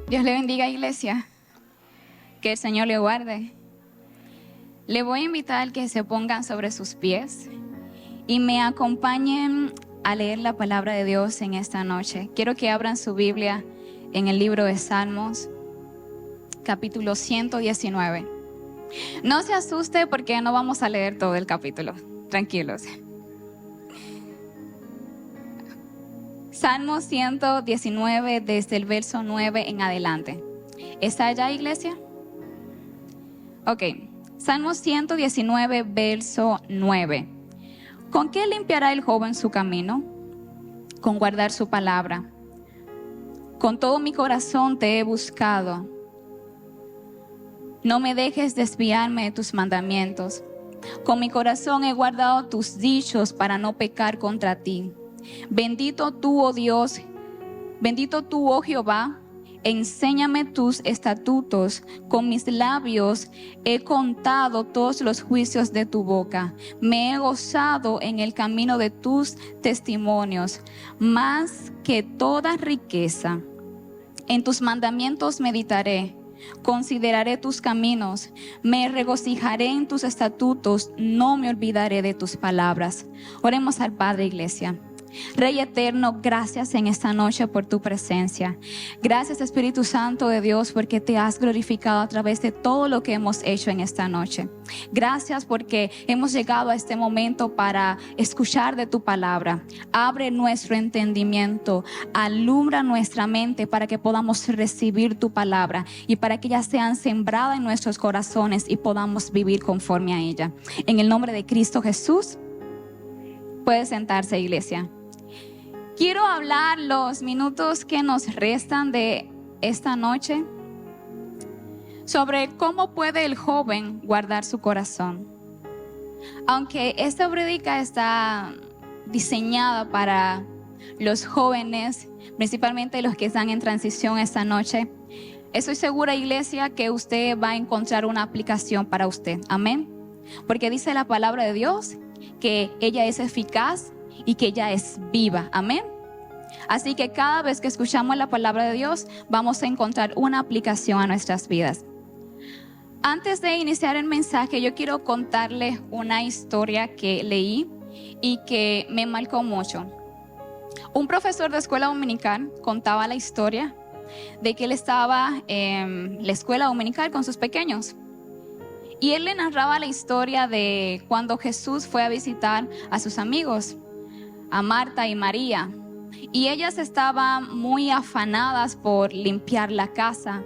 Dios le bendiga, iglesia. Que el Señor le guarde. Le voy a invitar que se pongan sobre sus pies y me acompañen a leer la palabra de Dios en esta noche. Quiero que abran su Biblia en el libro de Salmos, capítulo 119. No se asuste porque no vamos a leer todo el capítulo. Tranquilos. Salmo 119 desde el verso 9 en adelante. ¿Está allá, iglesia? Ok. Salmo 119 verso 9. ¿Con qué limpiará el joven su camino? Con guardar su palabra. Con todo mi corazón te he buscado. No me dejes desviarme de tus mandamientos. Con mi corazón he guardado tus dichos para no pecar contra ti. Bendito tú, oh Dios, bendito tú, oh Jehová, enséñame tus estatutos. Con mis labios he contado todos los juicios de tu boca. Me he gozado en el camino de tus testimonios, más que toda riqueza. En tus mandamientos meditaré. Consideraré tus caminos, me regocijaré en tus estatutos, no me olvidaré de tus palabras. Oremos al Padre, iglesia. Rey eterno, gracias en esta noche por tu presencia. Gracias, Espíritu Santo de Dios, porque te has glorificado a través de todo lo que hemos hecho en esta noche. Gracias porque hemos llegado a este momento para escuchar de tu palabra. Abre nuestro entendimiento, alumbra nuestra mente para que podamos recibir tu palabra y para que ella sea sembrada en nuestros corazones y podamos vivir conforme a ella. En el nombre de Cristo Jesús, puede sentarse, iglesia. Quiero hablar los minutos que nos restan de esta noche sobre cómo puede el joven guardar su corazón. Aunque esta prédica está diseñada para los jóvenes, principalmente los que están en transición esta noche, estoy segura, iglesia, que usted va a encontrar una aplicación para usted. Amén. Porque dice la palabra de Dios que ella es eficaz y que ella es viva. Amén. Así que cada vez que escuchamos la palabra de Dios, vamos a encontrar una aplicación a nuestras vidas. Antes de iniciar el mensaje, yo quiero contarles una historia que leí y que me marcó mucho. Un profesor de escuela dominical contaba la historia de que él estaba en la escuela dominical con sus pequeños. Y él le narraba la historia de cuando Jesús fue a visitar a sus amigos, a Marta y María. Y ellas estaban muy afanadas por limpiar la casa.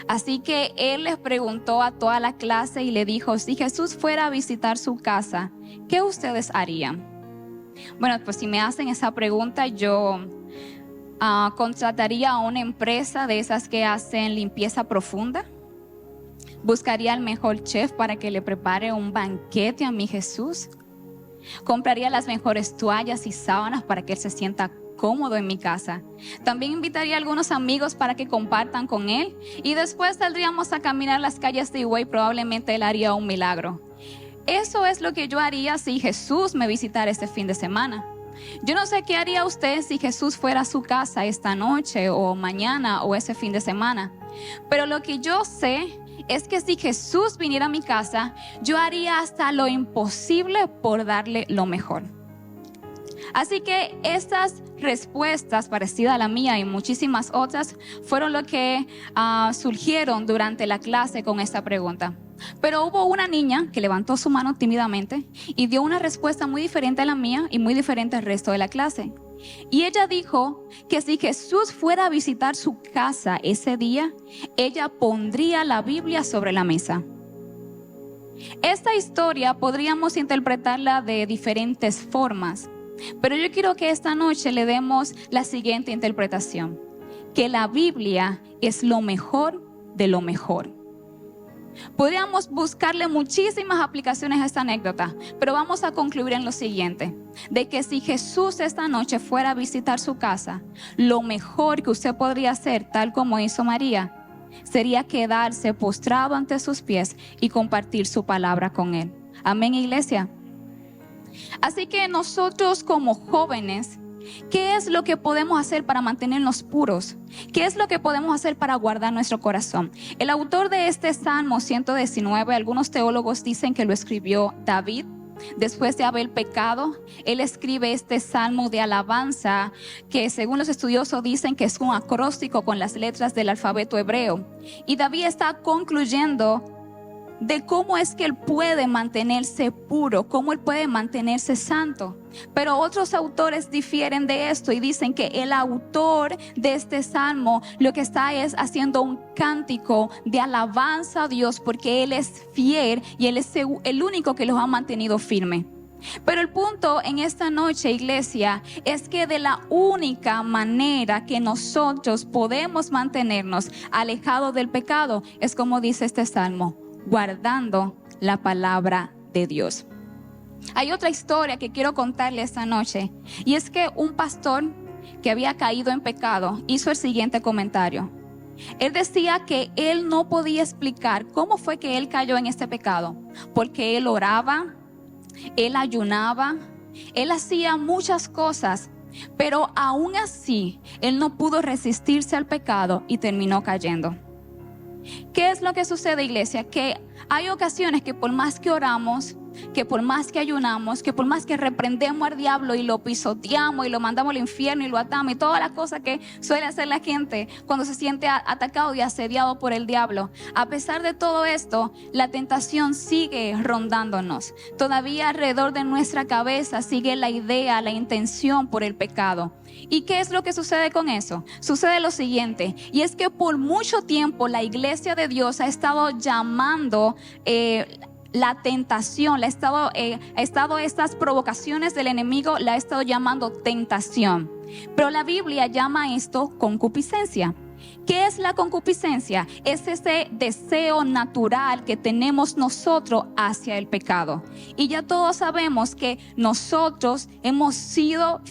Así que él les preguntó a toda la clase y le dijo: si Jesús fuera a visitar su casa, ¿qué ustedes harían? Bueno, pues si me hacen esa pregunta, yo contrataría a una empresa de esas que hacen limpieza profunda. Buscaría al mejor chef para que le prepare un banquete a mi Jesús. Compraría las mejores toallas y sábanas para que él se sienta cómodo en mi casa. También invitaría a algunos amigos para que compartan con él. Y después saldríamos a caminar las calles de Higüey. Probablemente él haría un milagro. Eso es lo que yo haría si Jesús me visitara este fin de semana. Yo no sé qué haría usted si Jesús fuera a su casa esta noche o mañana o ese fin de semana. Pero lo que yo sé es que si Jesús viniera a mi casa, yo haría hasta lo imposible por darle lo mejor. Así que estas respuestas parecidas a la mía y muchísimas otras fueron lo que surgieron durante la clase con esta pregunta. Pero hubo una niña que levantó su mano tímidamente y dio una respuesta muy diferente a la mía y muy diferente al resto de la clase. Y ella dijo que si Jesús fuera a visitar su casa ese día, ella pondría la Biblia sobre la mesa. Esta historia podríamos interpretarla de diferentes formas, pero yo quiero que esta noche le demos la siguiente interpretación: que la Biblia es lo mejor de lo mejor. Podríamos buscarle muchísimas aplicaciones a esta anécdota, pero vamos a concluir en lo siguiente: de que si Jesús esta noche fuera a visitar su casa, lo mejor que usted podría hacer, tal como hizo María, sería quedarse postrado ante sus pies y compartir su palabra con él. Amén, iglesia. Así que nosotros como jóvenes ¿Qué es lo que podemos hacer para mantenernos puros? ¿Qué es lo que podemos hacer para guardar nuestro corazón? El autor de este Salmo 119, algunos teólogos dicen que lo escribió David. Después de haber pecado, él escribe este salmo de alabanza que según los estudiosos dicen que es un acróstico con las letras del alfabeto hebreo. Y David está concluyendo de cómo es que él puede mantenerse puro, cómo él puede mantenerse santo. Pero otros autores difieren de esto y dicen que el autor de este salmo lo que está es haciendo un cántico de alabanza a Dios porque Él es fiel y Él es el único que los ha mantenido firme. Pero el punto en esta noche, iglesia, es que de la única manera que nosotros podemos mantenernos alejados del pecado es como dice este salmo, guardando la palabra de Dios. Hay otra historia que quiero contarle esta noche, y es que un pastor que había caído en pecado hizo el siguiente comentario. Él decía que él no podía explicar cómo fue que él cayó en este pecado, porque él oraba, él ayunaba, él hacía muchas cosas, pero aún así él no pudo resistirse al pecado y terminó cayendo. ¿Qué es lo que sucede, iglesia? Que hay ocasiones que por más que oramos, que por más que ayunamos, que por más que reprendemos al diablo y lo pisoteamos y lo mandamos al infierno y lo atamos y todas las cosas que suele hacer la gente cuando se siente atacado y asediado por el diablo, a pesar de todo esto, la tentación sigue rondándonos. Todavía alrededor de nuestra cabeza sigue la idea, la intención por el pecado. ¿Y qué es lo que sucede con eso? Sucede lo siguiente, y es que por mucho tiempo la iglesia de Dios ha estado llamando la tentación, ha estado estas provocaciones del enemigo, la ha estado llamando tentación. Pero la Biblia llama esto concupiscencia. ¿Qué es la concupiscencia? Es ese deseo natural que tenemos nosotros hacia el pecado. Y ya todos sabemos que nosotros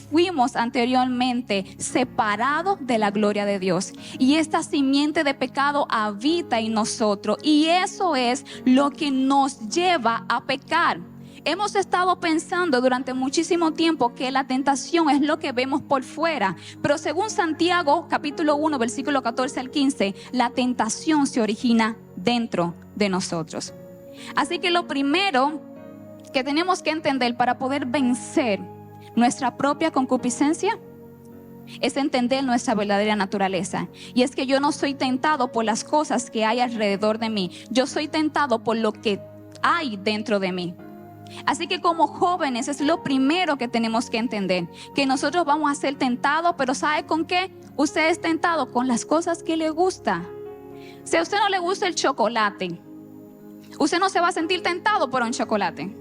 fuimos anteriormente separados de la gloria de Dios. Y esta simiente de pecado habita en nosotros. Y eso es lo que nos lleva a pecar. Hemos estado pensando durante muchísimo tiempo que la tentación es lo que vemos por fuera, pero según Santiago capítulo 1 versículo 14 al 15, la tentación se origina dentro de nosotros. Así que lo primero que tenemos que entender para poder vencer nuestra propia concupiscencia es entender nuestra verdadera naturaleza. Y es que yo no soy tentado por las cosas que hay alrededor de mí, yo soy tentado por lo que hay dentro de mí. Así que como jóvenes es lo primero que tenemos que entender, que nosotros vamos a ser tentados, pero ¿sabe con qué? Usted es tentado con las cosas que le gusta. Si a usted no le gusta el chocolate, usted no se va a sentir tentado por un chocolate.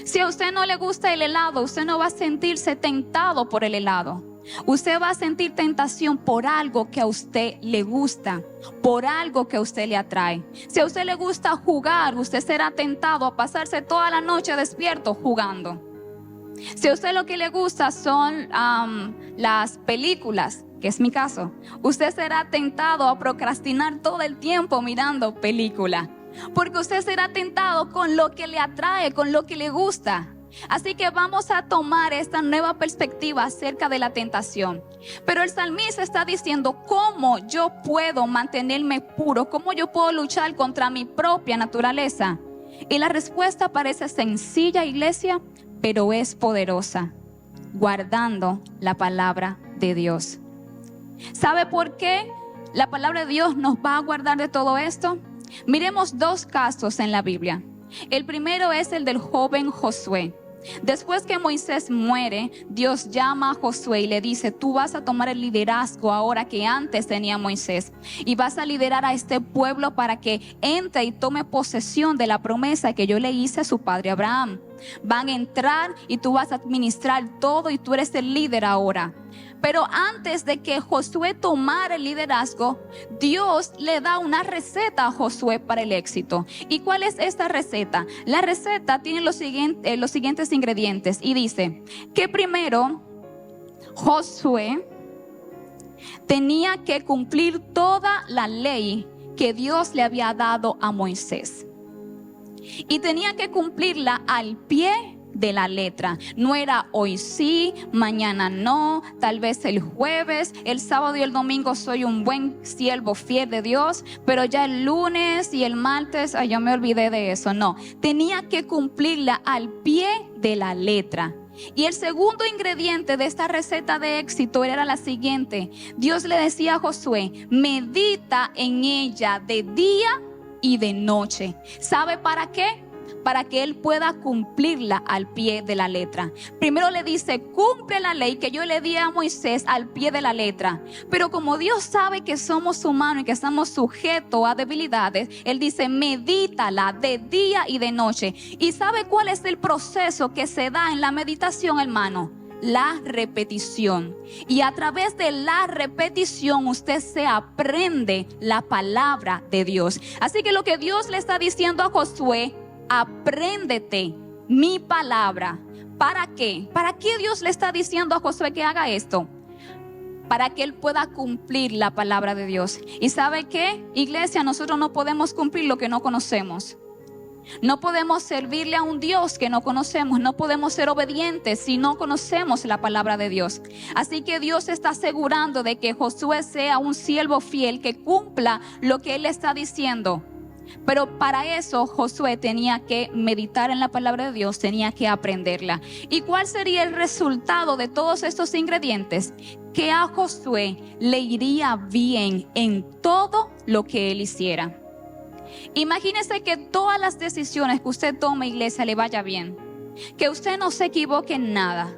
Si a usted no le gusta el helado, usted no va a sentirse tentado por el helado. Usted va a sentir tentación por algo que a usted le gusta, por algo que a usted le atrae. Si a usted le gusta jugar, usted será tentado a pasarse toda la noche despierto jugando. Si a usted lo que le gusta son las películas, que es mi caso, usted será tentado a procrastinar todo el tiempo mirando película, porque usted será tentado con lo que le atrae, con lo que le gusta. Así que vamos a tomar esta nueva perspectiva acerca de la tentación. Pero el salmista está diciendo cómo yo puedo mantenerme puro, cómo yo puedo luchar contra mi propia naturaleza. Y la respuesta parece sencilla, iglesia, pero es poderosa, guardando la palabra de Dios. ¿Sabe por qué la palabra de Dios nos va a guardar de todo esto? Miremos dos casos en la Biblia. El primero es el del joven Josué. Después que Moisés muere, Dios llama a Josué y le dice: tú vas a tomar el liderazgo ahora que antes tenía Moisés, y vas a liderar a este pueblo para que entre y tome posesión de la promesa que yo le hice a su padre Abraham. Van a entrar y tú vas a administrar todo y tú eres el líder ahora. Pero antes de que Josué tomara el liderazgo, Dios le da una receta a Josué para el éxito. ¿Y cuál es esta receta? La receta tiene los siguientes ingredientes y dice que primero Josué tenía que cumplir toda la ley que Dios le había dado a Moisés. Y tenía que cumplirla al pie de la letra. No era hoy sí, mañana no, tal vez el jueves, el sábado y el domingo soy un buen siervo fiel de Dios, pero ya el lunes y el martes, yo me olvidé de eso. No, tenía que cumplirla al pie de la letra. Y el segundo ingrediente de esta receta de éxito era la siguiente: Dios le decía a Josué, medita en ella de día y de noche. ¿Sabe para qué? Para que él pueda cumplirla al pie de la letra. Primero le dice, cumple la ley que yo le di a Moisés al pie de la letra. Pero como Dios sabe que somos humanos y que estamos sujetos a debilidades, Él dice, medítala de día y de noche. ¿Y sabe cuál es el proceso que se da en la meditación, hermano? La repetición. Y a través de la repetición usted se aprende la palabra de Dios. Así que lo que Dios le está diciendo a Josué: apréndete mi palabra. ¿Para qué? ¿Para qué Dios le está diciendo a Josué que haga esto? Para que él pueda cumplir la palabra de Dios. ¿Y sabe qué, iglesia? Nosotros no podemos cumplir lo que no conocemos. No podemos servirle a un Dios que no conocemos. No podemos ser obedientes si no conocemos la palabra de Dios. Así que Dios está asegurando de que Josué sea un siervo fiel, que cumpla lo que él está diciendo. Pero para eso Josué tenía que meditar en la palabra de Dios, tenía que aprenderla. ¿Y cuál sería el resultado de todos estos ingredientes? Que a Josué le iría bien en todo lo que él hiciera. Imagínese que todas las decisiones que usted tome, iglesia, le vaya bien. Que usted no se equivoque en nada.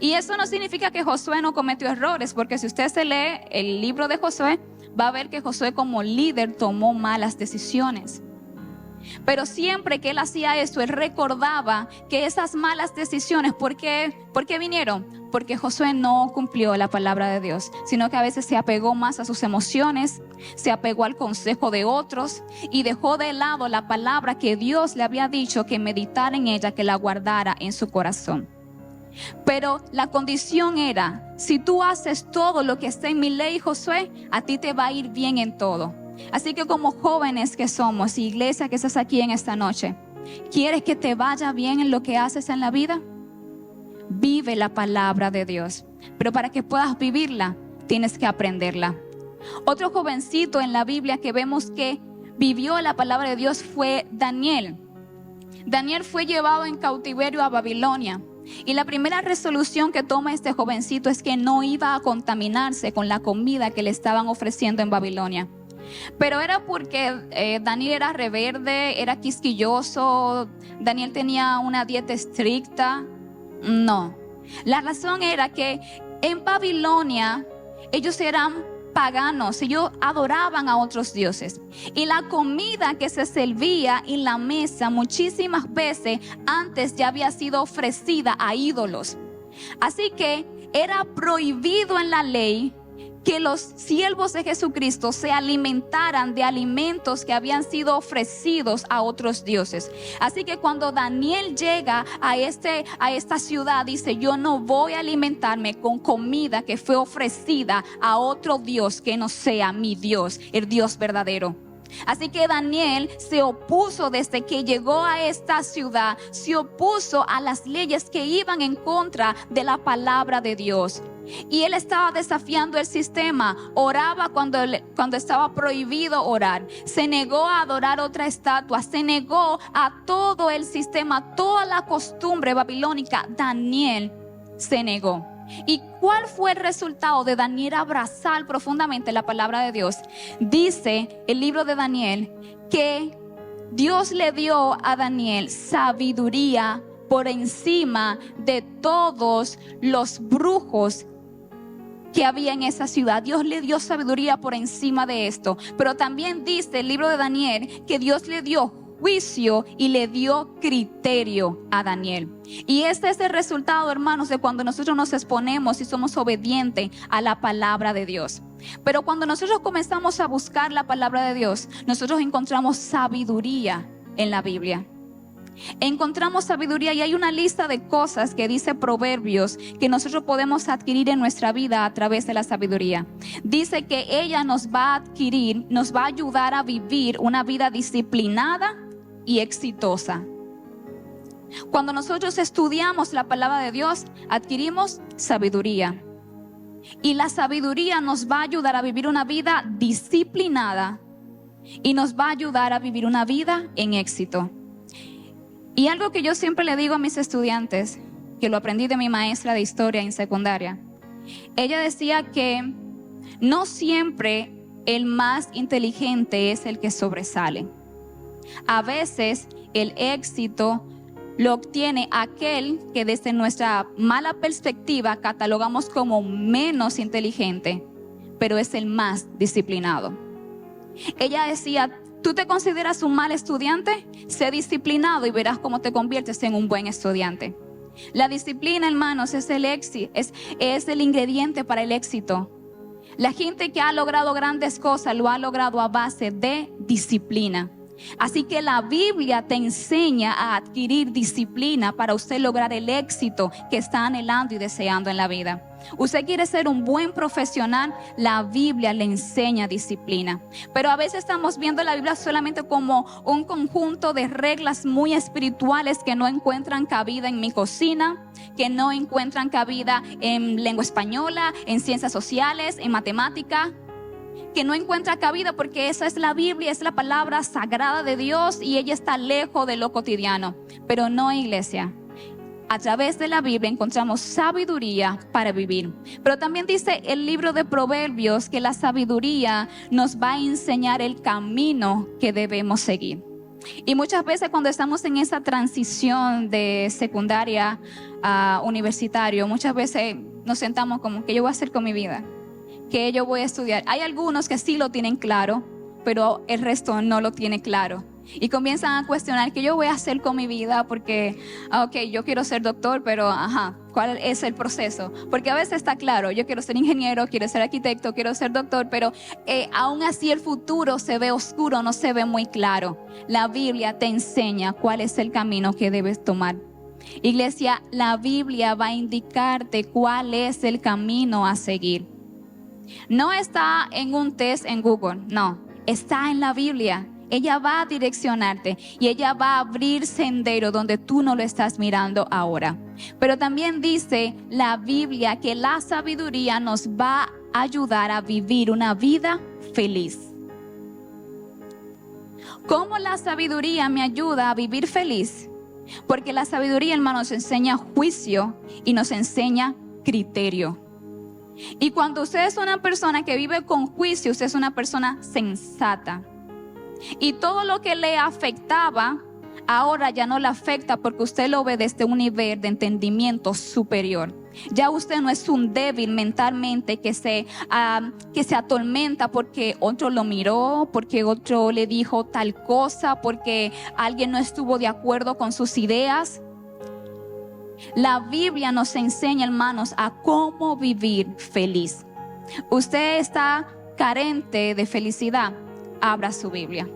Y eso no significa que Josué no cometió errores, porque si usted se lee el libro de Josué, va a ver que Josué como líder tomó malas decisiones. Pero siempre que él hacía esto, él recordaba que esas malas decisiones, ¿por qué vinieron? Porque Josué no cumplió la palabra de Dios, sino que a veces se apegó más a sus emociones, se apegó al consejo de otros y dejó de lado la palabra que Dios le había dicho que meditara en ella, que la guardara en su corazón. Pero la condición era, si tú haces todo lo que está en mi ley, Josué, a ti te va a ir bien en todo. Así que como jóvenes que somos, iglesia que estás aquí en esta noche, ¿quieres que te vaya bien en lo que haces en la vida? Vive la palabra de Dios. Pero para que puedas vivirla, tienes que aprenderla. Otro jovencito en la Biblia que vemos que vivió la palabra de Dios fue Daniel. Daniel fue llevado en cautiverio a Babilonia. Y la primera resolución que toma este jovencito es que no iba a contaminarse con la comida que le estaban ofreciendo en Babilonia. Pero era porque Daniel era rebelde, era quisquilloso, Daniel tenía una dieta estricta. No, la razón era que en Babilonia ellos eran paganos, ellos adoraban a otros dioses. Y la comida que se servía en la mesa muchísimas veces antes ya había sido ofrecida a ídolos. Así que era prohibido en la ley que los siervos de Jesucristo se alimentaran de alimentos que habían sido ofrecidos a otros dioses. Así que cuando Daniel llega a esta ciudad, dice: yo no voy a alimentarme con comida que fue ofrecida a otro Dios que no sea mi Dios, el Dios verdadero. Así que Daniel se opuso desde que llegó a esta ciudad, se opuso a las leyes que iban en contra de la palabra de Dios. Y él estaba desafiando el sistema. Oraba cuando estaba prohibido orar. Se negó a adorar otra estatua. Se negó a todo el sistema, toda la costumbre babilónica. Daniel se negó. ¿Y cuál fue el resultado de Daniel abrazar profundamente la palabra de Dios? Dice el libro de Daniel que Dios le dio a Daniel sabiduría por encima de todos los brujos que había en esa ciudad. Dios le dio sabiduría por encima de esto. Pero también dice el libro de Daniel que Dios le dio juicio y le dio criterio a Daniel. Y este es el resultado, hermanos, de cuando nosotros nos exponemos y somos obedientes a la palabra de Dios. Pero cuando nosotros comenzamos a buscar la palabra de Dios, nosotros encontramos sabiduría en la Biblia. Encontramos sabiduría y hay una lista de cosas que dice Proverbios que nosotros podemos adquirir en nuestra vida a través de la sabiduría. Dice que ella nos va a ayudar a vivir una vida disciplinada y exitosa. Cuando nosotros estudiamos la palabra de Dios, adquirimos sabiduría. Y la sabiduría nos va a ayudar a vivir una vida disciplinada y nos va a ayudar a vivir una vida en éxito. Y algo que yo siempre le digo a mis estudiantes, que lo aprendí de mi maestra de historia en secundaria, ella decía que no siempre el más inteligente es el que sobresale. A veces el éxito lo obtiene aquel que desde nuestra mala perspectiva catalogamos como menos inteligente, pero es el más disciplinado. Ella decía, ¿tú te consideras un mal estudiante? Sé disciplinado y verás cómo te conviertes en un buen estudiante. La disciplina, hermanos, es el ingrediente para el éxito. La gente que ha logrado grandes cosas lo ha logrado a base de disciplina. Así que la Biblia te enseña a adquirir disciplina para usted lograr el éxito que está anhelando y deseando en la vida. Usted quiere ser un buen profesional, la Biblia le enseña disciplina. Pero a veces estamos viendo la Biblia solamente como un conjunto de reglas muy espirituales que no encuentran cabida en mi cocina, que no encuentran cabida en lengua española, en ciencias sociales, en matemática, que no encuentra cabida porque esa es la Biblia, es la palabra sagrada de Dios y ella está lejos de lo cotidiano. Pero no, iglesia. A través de la Biblia encontramos sabiduría para vivir. Pero también dice el libro de Proverbios que la sabiduría nos va a enseñar el camino que debemos seguir. Y muchas veces cuando estamos en esa transición de secundaria a universitario, muchas veces nos sentamos como, ¿qué yo voy a hacer con mi vida? ¿Qué yo voy a estudiar? Hay algunos que sí lo tienen claro, pero el resto no lo tiene claro. Y comienzan a cuestionar qué yo voy a hacer con mi vida porque, yo quiero ser doctor, pero ¿cuál es el proceso? Porque a veces está claro, yo quiero ser ingeniero, quiero ser arquitecto, quiero ser doctor, pero aún así el futuro se ve oscuro, no se ve muy claro. La Biblia te enseña cuál es el camino que debes tomar. Iglesia, la Biblia va a indicarte cuál es el camino a seguir. No está en un test en Google, no, está en la Biblia. Ella va a direccionarte y ella va a abrir sendero donde tú no lo estás mirando ahora. Pero también dice la Biblia que la sabiduría nos va a ayudar a vivir una vida feliz. ¿Cómo la sabiduría me ayuda a vivir feliz? Porque la sabiduría, hermanos, nos enseña juicio y nos enseña criterio. Y cuando usted es una persona que vive con juicio, usted es una persona sensata. Y todo lo que le afectaba, ahora ya no le afecta porque usted lo ve desde un nivel de entendimiento superior. Ya usted no es un débil mentalmente que se atormenta porque otro lo miró, porque otro le dijo tal cosa, porque alguien no estuvo de acuerdo con sus ideas. La Biblia nos enseña, hermanos, a cómo vivir feliz. Usted está carente de felicidad, abra su Biblia.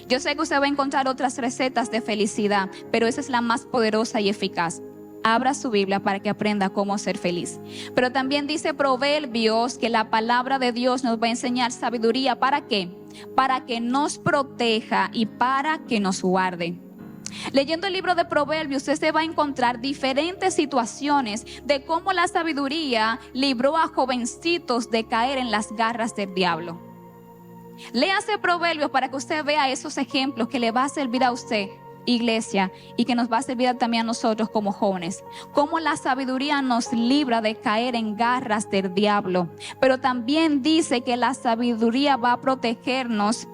Yo sé que usted va a encontrar otras recetas de felicidad, pero esa es la más poderosa y eficaz. Abra su Biblia para que aprenda cómo ser feliz. Pero también dice Proverbios que la palabra de Dios nos va a enseñar sabiduría. ¿Para qué? Para que nos proteja y para que nos guarde. Leyendo el libro de Proverbios, usted se va a encontrar diferentes situaciones de cómo la sabiduría libró a jovencitos de caer en las garras del diablo. Léase Proverbios para que usted vea esos ejemplos que le va a servir a usted, iglesia, y que nos va a servir también a nosotros como jóvenes. Cómo la sabiduría nos libra de caer en garras del diablo. Pero también dice que la sabiduría va a protegernos,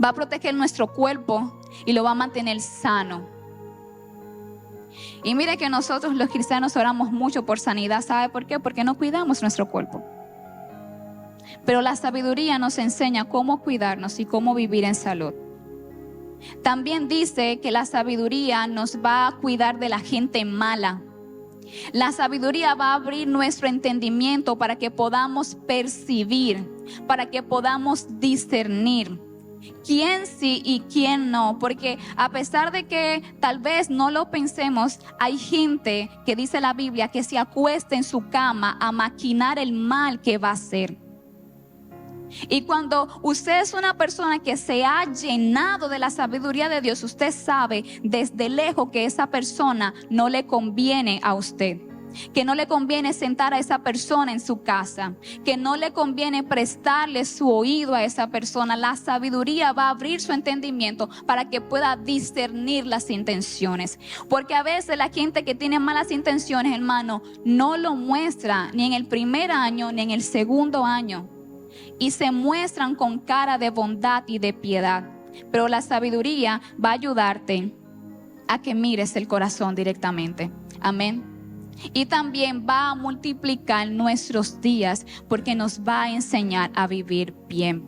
va a proteger nuestro cuerpo y lo va a mantener sano. Y mire que nosotros los cristianos oramos mucho por sanidad. ¿Sabe por qué? Porque no cuidamos nuestro cuerpo. Pero la sabiduría nos enseña cómo cuidarnos y cómo vivir en salud. También dice que la sabiduría nos va a cuidar de la gente mala. La sabiduría va a abrir nuestro entendimiento para que podamos percibir, para que podamos discernir quién sí y quién no, porque a pesar de que tal vez no lo pensemos, hay gente que dice la Biblia que se acuesta en su cama a maquinar el mal que va a hacer. Y cuando usted es una persona que se ha llenado de la sabiduría de Dios, usted sabe desde lejos que esa persona no le conviene a usted, que no le conviene sentar a esa persona en su casa, que no le conviene prestarle su oído a esa persona. La sabiduría va a abrir su entendimiento para que pueda discernir las intenciones, porque a veces la gente que tiene malas intenciones, hermano, no lo muestra ni en el primer año ni en el segundo año, y se muestran con cara de bondad y de piedad. Pero la sabiduría va a ayudarte a que mires el corazón directamente. Amén. Y también va a multiplicar nuestros días, porque nos va a enseñar a vivir bien.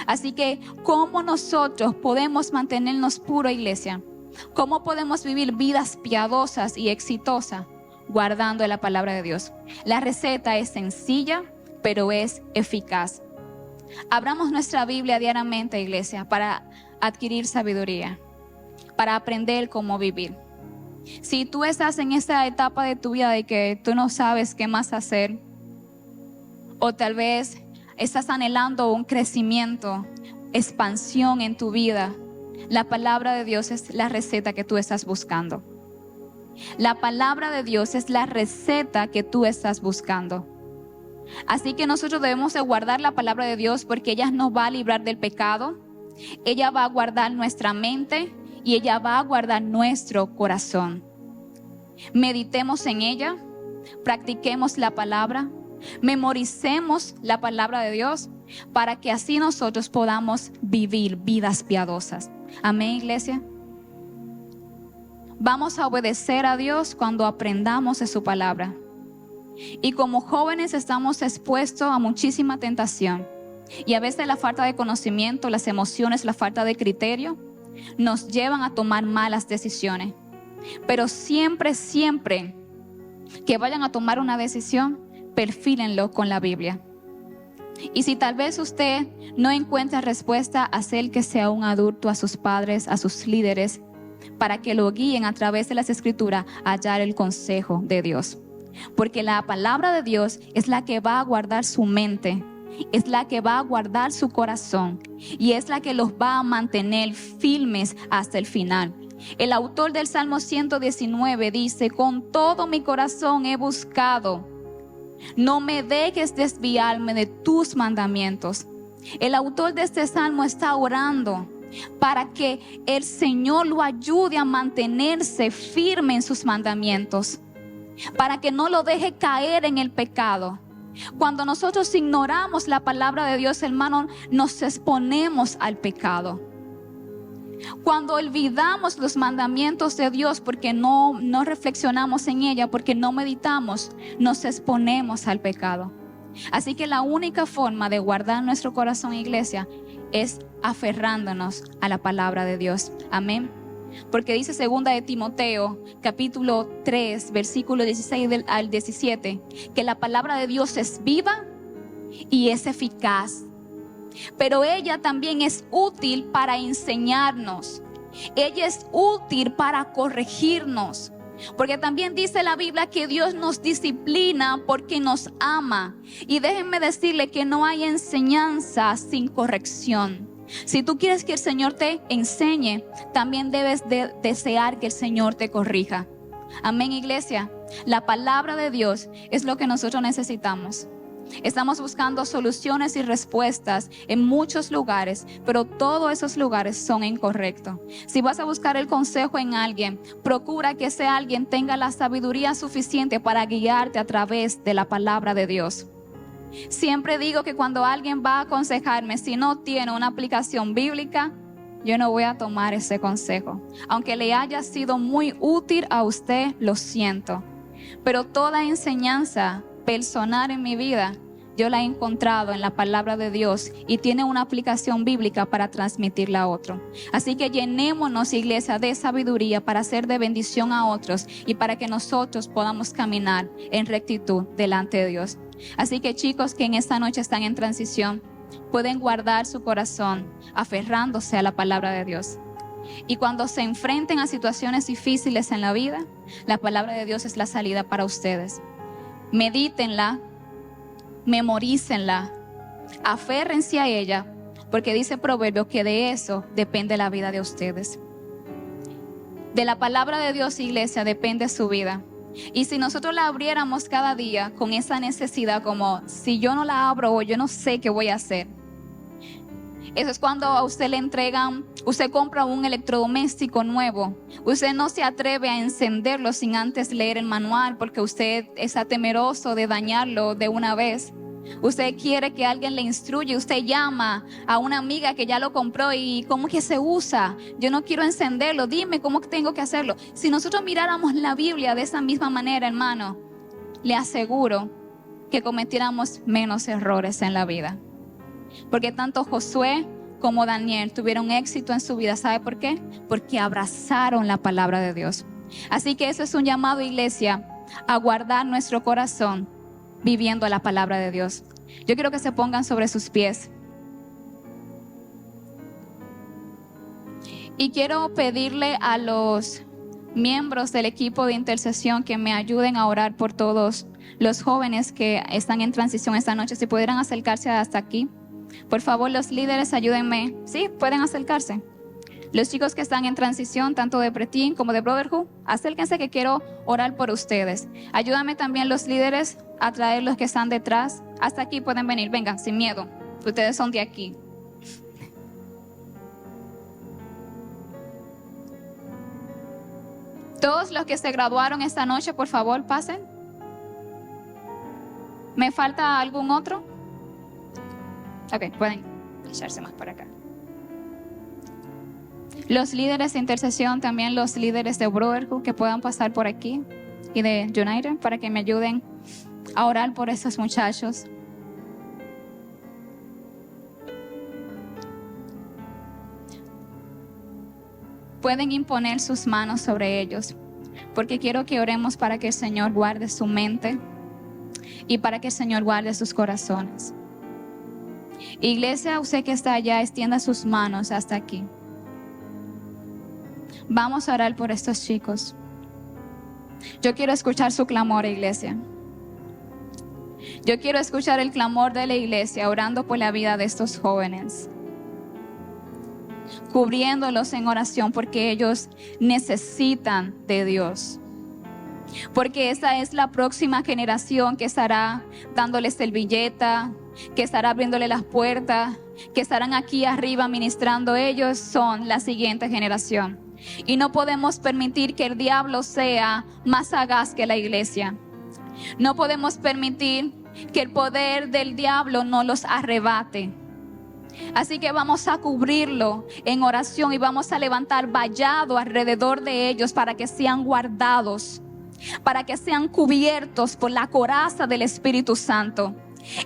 Así que, ¿cómo nosotros podemos mantenernos puros, iglesia? ¿Cómo podemos vivir vidas piadosas y exitosas? Guardando la palabra de Dios. La receta es sencilla, pero es eficaz. Abramos nuestra Biblia diariamente, iglesia, para adquirir sabiduría, para aprender cómo vivir. Si tú estás en esa etapa de tu vida de que tú no sabes qué más hacer, o tal vez estás anhelando un crecimiento, expansión en tu vida, la palabra de Dios es la receta que tú estás buscando. La palabra de Dios es la receta que tú estás buscando. Así que nosotros debemos de guardar la palabra de Dios, porque ella nos va a librar del pecado, ella va a guardar nuestra mente y ella va a guardar nuestro corazón. Meditemos en ella, practiquemos la palabra, memoricemos la palabra de Dios, para que así nosotros podamos vivir vidas piadosas. Amén, iglesia. Vamos a obedecer a Dios cuando aprendamos de su palabra. Y como jóvenes estamos expuestos a muchísima tentación. Y a veces la falta de conocimiento, las emociones, la falta de criterio nos llevan a tomar malas decisiones. Pero siempre que vayan a tomar una decisión, perfílenlo con la Biblia. Y si tal vez usted no encuentra respuesta, acérquese a un adulto, a sus padres, a sus líderes, para que lo guíen a través de las Escrituras a hallar el consejo de Dios. Porque la palabra de Dios es la que va a guardar su mente, es la que va a guardar su corazón y es la que los va a mantener firmes hasta el final. El autor del Salmo 119 dice: con todo mi corazón he buscado, no me dejes desviarme de tus mandamientos. El autor de este salmo está orando para que el Señor lo ayude a mantenerse firme en sus mandamientos, para que no lo deje caer en el pecado. Cuando nosotros ignoramos la palabra de Dios, hermano, nos exponemos al pecado. Cuando olvidamos los mandamientos de Dios porque no reflexionamos en ella, porque no meditamos, nos exponemos al pecado. Así que la única forma de guardar nuestro corazón, iglesia, es aferrándonos a la palabra de Dios. Amén. Porque dice 2 de Timoteo, capítulo 3, versículo 16 al 17, que la palabra de Dios es viva y es eficaz. Pero ella también es útil para enseñarnos. Ella es útil para corregirnos. Porque también dice la Biblia que Dios nos disciplina porque nos ama. Y déjenme decirle que no hay enseñanza sin corrección. Si tú quieres que el Señor te enseñe, también debes de desear que el Señor te corrija. Amén, iglesia. La palabra de Dios es lo que nosotros necesitamos. Estamos buscando soluciones y respuestas en muchos lugares, pero todos esos lugares son incorrectos. Si vas a buscar el consejo en alguien, procura que ese alguien tenga la sabiduría suficiente para guiarte a través de la palabra de Dios. Siempre digo que cuando alguien va a aconsejarme, si no tiene una aplicación bíblica, yo no voy a tomar ese consejo. Aunque le haya sido muy útil a usted, lo siento. Pero toda enseñanza personal en mi vida, yo la he encontrado en la palabra de Dios y tiene una aplicación bíblica para transmitirla a otro. Así que llenémonos, iglesia, de sabiduría para ser de bendición a otros y para que nosotros podamos caminar en rectitud delante de Dios. Así que chicos que en esta noche están en transición, pueden guardar su corazón aferrándose a la palabra de Dios. Y cuando se enfrenten a situaciones difíciles en la vida, la palabra de Dios es la salida para ustedes. Medítenla, memorícenla, Aférrense a ella, porque dice Proverbios que de eso depende la vida de ustedes. De la palabra de Dios, iglesia, depende su vida. Y si nosotros la abriéramos cada día con esa necesidad, como si yo no la abro, yo no sé qué voy a hacer. Eso es cuando a usted le entregan, usted compra un electrodoméstico nuevo. Usted no se atreve a encenderlo sin antes leer el manual, porque usted está temeroso de dañarlo de una vez. Usted quiere que alguien le instruya. Usted llama a una amiga que ya lo compró y ¿cómo que se usa? Yo no quiero encenderlo, dime cómo tengo que hacerlo. Si nosotros miráramos la Biblia de esa misma manera, hermano, le aseguro que cometiéramos menos errores en la vida. Porque tanto Josué como Daniel tuvieron éxito en su vida. ¿Sabe por qué? Porque abrazaron la palabra de Dios. Así que eso es un llamado, iglesia, a guardar nuestro corazón viviendo la palabra de Dios. Yo quiero que se pongan sobre sus pies. Y quiero pedirle a los miembros del equipo de intercesión que me ayuden a orar por todos los jóvenes que están en transición esta noche. Si pudieran acercarse hasta aquí. Por favor, los líderes, ayúdenme. Sí, pueden acercarse. Los chicos que están en transición, tanto de preteen como de brotherhood, acérquense que quiero orar por ustedes. Ayúdame también los líderes a traer los que están detrás. Hasta aquí pueden venir, vengan, sin miedo. Ustedes son de aquí. Todos los que se graduaron esta noche, por favor, pasen. ¿Me falta algún otro? Ok, pueden echarse más por acá. Los líderes de intercesión, también los líderes de Brotherhood que puedan pasar por aquí y de United para que me ayuden a orar por esos muchachos. Pueden imponer sus manos sobre ellos, porque quiero que oremos para que el Señor guarde su mente y para que el Señor guarde sus corazones. Iglesia, usted que está allá, extienda sus manos hasta aquí. Vamos a orar por estos chicos. Yo quiero escuchar su clamor, iglesia. Yo quiero escuchar el clamor de la iglesia orando por la vida de estos jóvenes, cubriéndolos en oración porque ellos necesitan de Dios. Porque esa es la próxima generación que estará dándoles servilleta, que estará abriéndole las puertas, que estarán aquí arriba ministrando. Ellos son la siguiente generación. Y no podemos permitir que el diablo sea más sagaz que la iglesia. No podemos permitir que el poder del diablo no los arrebate. Así que vamos a cubrirlo en oración y vamos a levantar vallado alrededor de ellos para que sean guardados, para que sean cubiertos por la coraza del Espíritu Santo.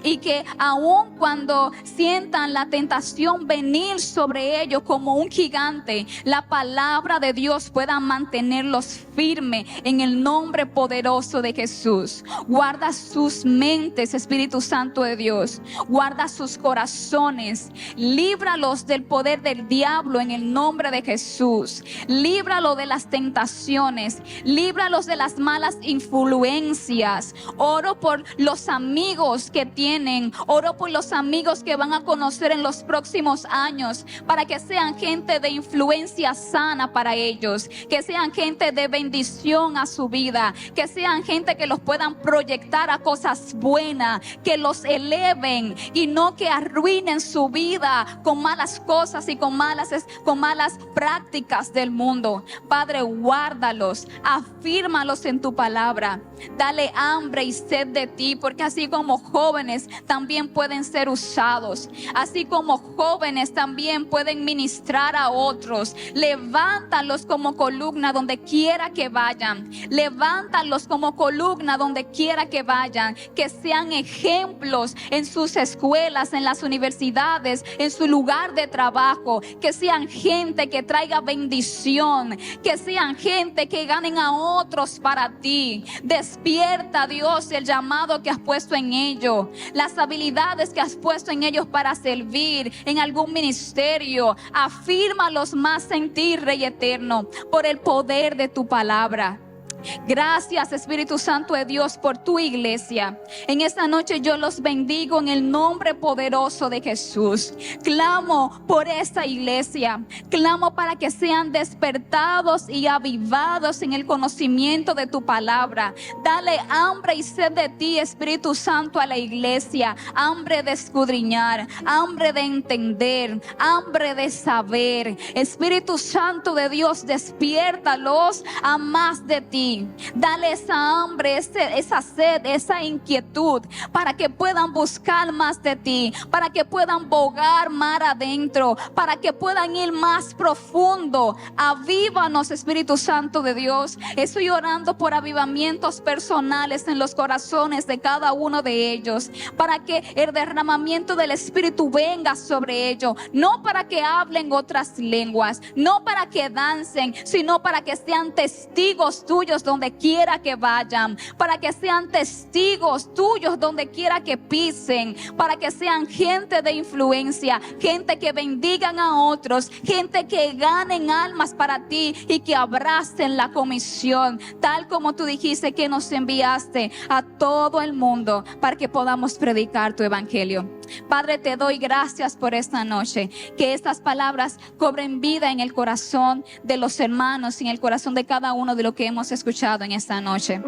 Y que aun cuando sientan la tentación venir sobre ellos como un gigante, la palabra de Dios pueda mantenerlos firmes en el nombre poderoso de Jesús. Guarda sus mentes, Espíritu Santo de Dios. Guarda sus corazones. Líbralos del poder del diablo en el nombre de Jesús. Líbralo de las tentaciones. Líbralos de las malas influencias. Oro por los amigos que tienen. Oro por los amigos que van a conocer en los próximos años, para que sean gente de influencia sana para ellos, que sean gente de bendición a su vida, que sean gente que los puedan proyectar a cosas buenas, que los eleven y no que arruinen su vida con malas cosas y con malas prácticas del mundo. Padre, guárdalos, afírmalos en tu palabra. Dale hambre y sed de ti, porque así como jóvenes también pueden ser usados, así como jóvenes también pueden ministrar a otros. Levántalos como columna donde quiera que vayan. Levántalos como columna donde quiera que vayan. Que sean ejemplos en sus escuelas, en las universidades, en su lugar de trabajo. Que sean gente que traiga bendición. Que sean gente que ganen a otros para ti. Despierta, Dios, el llamado que has puesto en ellos, las habilidades que has puesto en ellos para servir en algún ministerio. Afírmalos más en ti, Rey eterno, por el poder de tu palabra. Gracias, Espíritu Santo de Dios, por tu iglesia. En esta noche yo los bendigo en el nombre poderoso de Jesús. Clamo por esta iglesia. Clamo para que sean despertados y avivados en el conocimiento de tu palabra. Dale hambre y sed de ti, Espíritu Santo, a la iglesia. Hambre de escudriñar, hambre de entender, hambre de saber. Espíritu Santo de Dios, despiértalos a más de ti. Dale esa hambre, esa sed, esa inquietud, para que puedan buscar más de ti, para que puedan bogar mar adentro, para que puedan ir más profundo. Avívanos, Espíritu Santo de Dios. Estoy orando por avivamientos personales en los corazones de cada uno de ellos, para que el derramamiento del Espíritu venga sobre ellos, no para que hablen otras lenguas, no para que dancen, sino para que sean testigos tuyos donde quiera que vayan, para que sean testigos tuyos donde quiera que pisen, para que sean gente de influencia, gente que bendigan a otros, gente que ganen almas para ti y que abracen la comisión, tal como tú dijiste que nos enviaste a todo el mundo para que podamos predicar tu evangelio. Padre, te doy gracias por esta noche, que estas palabras cobren vida en el corazón de los hermanos y en el corazón de cada uno de lo que hemos escuchado en esta noche.